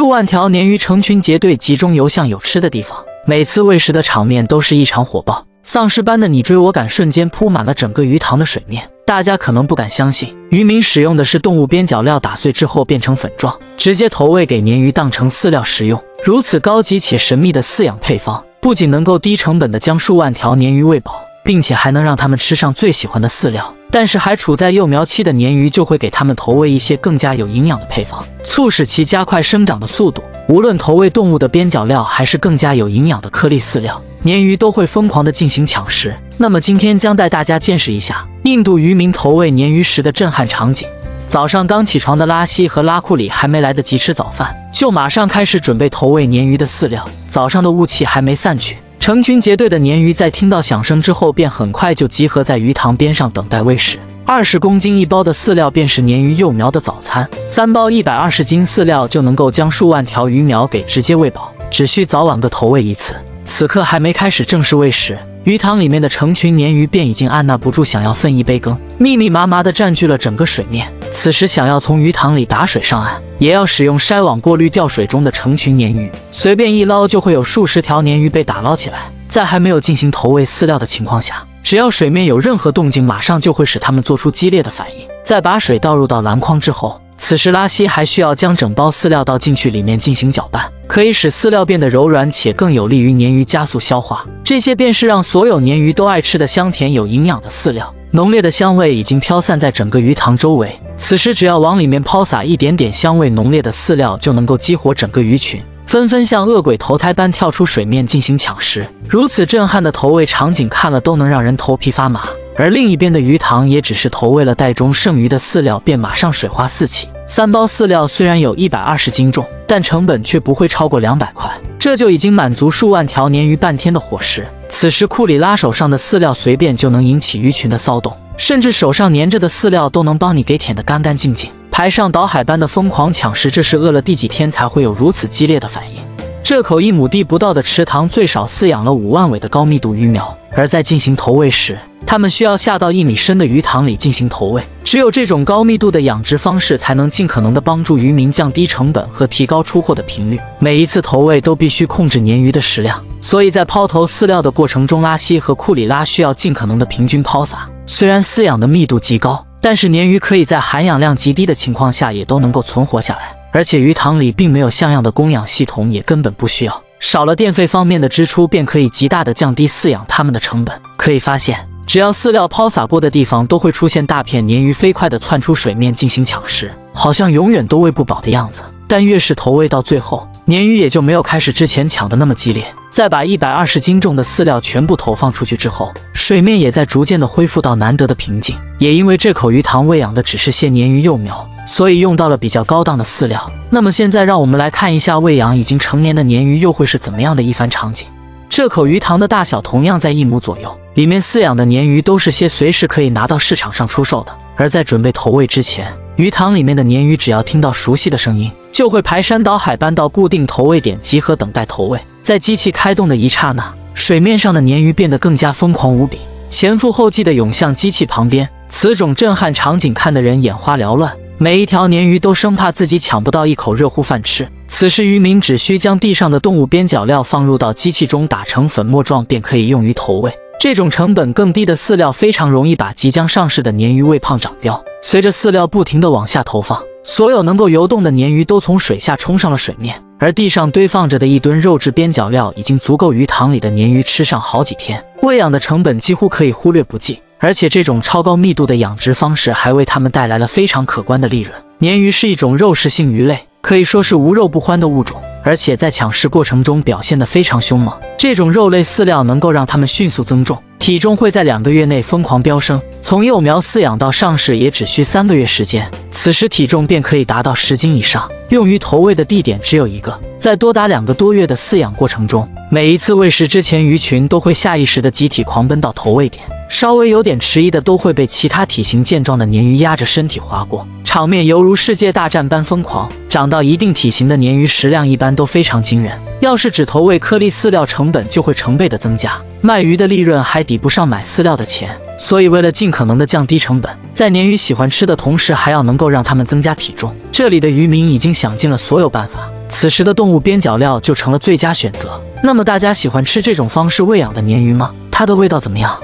数万条鲶鱼成群结队集中游向有吃的地方，每次喂食的场面都是异常火爆，丧尸般的你追我赶瞬间铺满了整个鱼塘的水面。大家可能不敢相信，渔民使用的是动物边角料打碎之后变成粉状，直接投喂给鲶鱼当成饲料食用。如此高级且神秘的饲养配方，不仅能够低成本的将数万条鲶鱼喂饱，并且还能让它们吃上最喜欢的饲料。但是还处在幼苗期的鲶鱼就会给它们投喂一些更加有营养的配方，促使其加快生长的速度。无论投喂动物的边角料还是更加有营养的颗粒饲料，鲶鱼都会疯狂地进行抢食。那么今天将带大家见识一下印度渔民投喂鲶鱼时的震撼场景。早上刚起床的拉希和拉库里还没来得及吃早饭，就马上开始准备投喂鲶鱼的饲料。早上的雾气还没散去，成群结队的鲶鱼在听到响声之后，便很快就集合在鱼塘边上等待喂食。20公斤一包的饲料便是鲶鱼幼苗的早餐，3包120斤饲料就能够将数万条鱼苗给直接喂饱，只需早晚各投喂一次。此刻还没开始正式喂食，鱼塘里面的成群鲶鱼便已经按捺不住想要分一杯羹，密密麻麻地占据了整个水面。此时想要从鱼塘里打水上岸，也要使用筛网过滤掉水中的成群鲶鱼，随便一捞就会有数十条鲶鱼被打捞起来。在还没有进行投喂饲料的情况下，只要水面有任何动静，马上就会使它们做出激烈的反应。在把水倒入到篮筐之后，此时拉希还需要将整包饲料倒进去里面进行搅拌，可以使饲料变得柔软且更有利于鲶鱼加速消化。这些便是让所有鲶鱼都爱吃的香甜有营养的饲料。浓烈的香味已经飘散在整个鱼塘周围，此时只要往里面抛洒一点点香味浓烈的饲料，就能够激活整个鱼群，纷纷像恶鬼投胎般跳出水面进行抢食。如此震撼的投喂场景看了都能让人头皮发麻。而另一边的鱼塘也只是投喂了袋中剩余的饲料，便马上水花四起。3包饲料虽然有120斤重，但成本却不会超过200块，这就已经满足数万条鲶鱼半天的伙食。此时库里拉手上的饲料随便就能引起鱼群的骚动，甚至手上粘着的饲料都能帮你给舔得干干净净。排山倒海般的疯狂抢食，这是饿了第几天才会有如此激烈的反应。这口1亩地不到的池塘最少饲养了5万尾的高密度鱼苗，而在进行投喂时，它们需要下到1米深的鱼塘里进行投喂。只有这种高密度的养殖方式，才能尽可能的帮助渔民降低成本和提高出货的频率。每一次投喂都必须控制鲶鱼的食量，所以在抛投饲料的过程中，拉希和库里拉需要尽可能的平均抛洒。虽然饲养的密度极高，但是鲶鱼可以在含氧量极低的情况下也都能够存活下来。而且鱼塘里并没有像样的供氧系统，也根本不需要。少了电费方面的支出，便可以极大的降低饲养它们的成本。可以发现，只要饲料抛洒过的地方，都会出现大片鲶鱼飞快地窜出水面进行抢食，好像永远都喂不饱的样子。但越是投喂到最后，鲶鱼也就没有开始之前抢的那么激烈。在把120斤重的饲料全部投放出去之后，水面也在逐渐的恢复到难得的平静。也因为这口鱼塘喂养的只是些鲶鱼幼苗，所以用到了比较高档的饲料。那么现在让我们来看一下喂养已经成年的鲶鱼又会是怎么样的一番场景。这口鱼塘的大小同样在1亩左右，里面饲养的鲶鱼都是些随时可以拿到市场上出售的。而在准备投喂之前，鱼塘里面的鲶鱼只要听到熟悉的声音，就会排山倒海般到固定投喂点集合等待投喂。在机器开动的一刹那，水面上的鲶鱼变得更加疯狂无比，前赴后继地涌向机器旁边。此种震撼场景看得人眼花缭乱，每一条鲶鱼都生怕自己抢不到一口热乎饭吃。此时渔民只需将地上的动物边角料放入到机器中打成粉末状，便可以用于投喂。这种成本更低的饲料非常容易把即将上市的鲶鱼喂胖长膘。随着饲料不停地往下投放，所有能够游动的鲶鱼都从水下冲上了水面，而地上堆放着的1吨肉质边角料已经足够鱼塘里的鲶鱼吃上好几天。喂养的成本几乎可以忽略不计，而且这种超高密度的养殖方式还为它们带来了非常可观的利润。鲶鱼是一种肉食性鱼类，可以说是无肉不欢的物种，而且在抢食过程中表现得非常凶猛。这种肉类饲料能够让它们迅速增重，体重会在2个月内疯狂飙升，从幼苗饲养到上市也只需3个月时间，此时体重便可以达到10斤以上。用于投喂的地点只有一个，在多达2个多月的饲养过程中，每一次喂食之前，鱼群都会下意识地集体狂奔到投喂点，稍微有点迟疑的都会被其他体型健壮的鲶鱼压着身体划过，场面犹如世界大战般疯狂。长到一定体型的鲶鱼食量一般都非常惊人，要是只投喂颗粒饲料，成本就会成倍的增加，卖鱼的利润还抵不上买饲料的钱。所以为了尽可能的降低成本，在鲶鱼喜欢吃的同时，还要能够让它们增加体重，这里的渔民已经想尽了所有办法，此时的动物边角料就成了最佳选择。那么大家喜欢吃这种方式喂养的鲶鱼吗？它的味道怎么样？